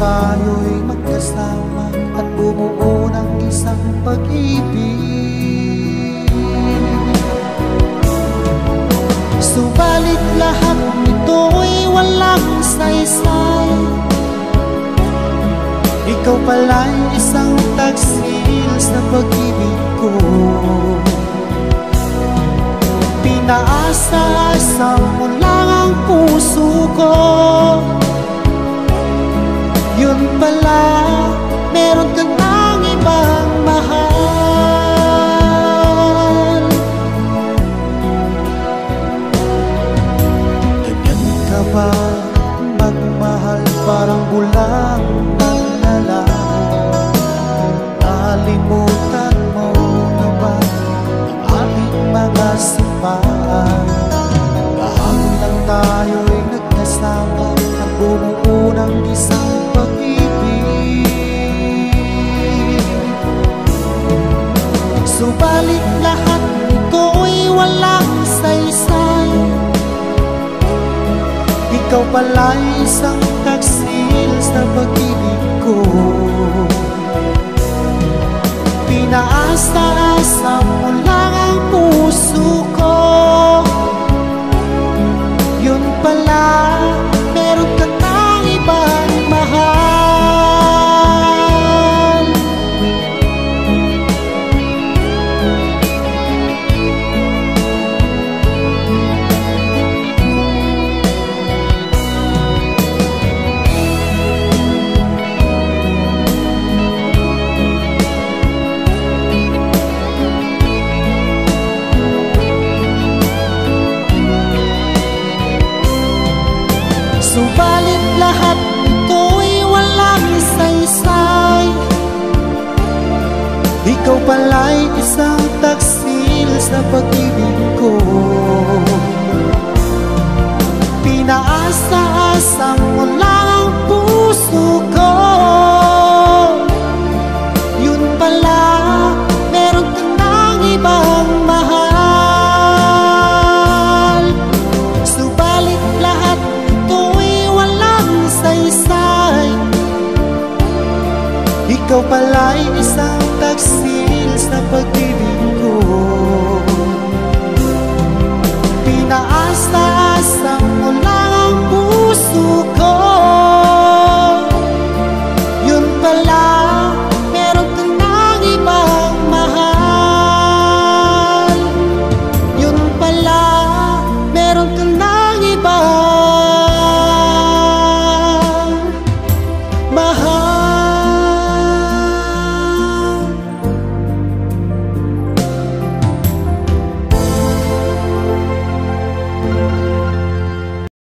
tayo'y magkasama at bumuo ng isang pag-ibig. Subalit lahat nito'y walang saysay. Ikaw pala'y isang taksil sa pag-ibig ko. Pinaasa-asa mo lang ang puso ko. Yun pala, meron kang ang ibang mahal. Ganyan ka ba magmahal? Parang bulang ng nalaw. Nalimutan mo na ba ang ating mga sipahan? Kahapon lang tayo'y nagkasama at bumuo ng isang pag-ibig. Subalit lahat nito'y walang saysay. Ikaw pala'y isang taksil sa pag-ibig ko. Pinaasa-asa mo lang ang puso ko. Yun pala, meron ka ng ibang mahal. Subalit lahat nito'y walang saysay. Ikaw pala'y isang taksil sa pag-ibig ko. Pinaasa-asa mo lang ang puso ko. Yun pala, meron ka ng ibang mahal. Subalit lahat saysay. Ikaw pala'y isang taksil sa pag-ibig ko. Pinaasa-asa mo lang ang puso ko. Yun pala, meron ka ng ibang mahal. Yun pala, meron ka ng ibang mahal.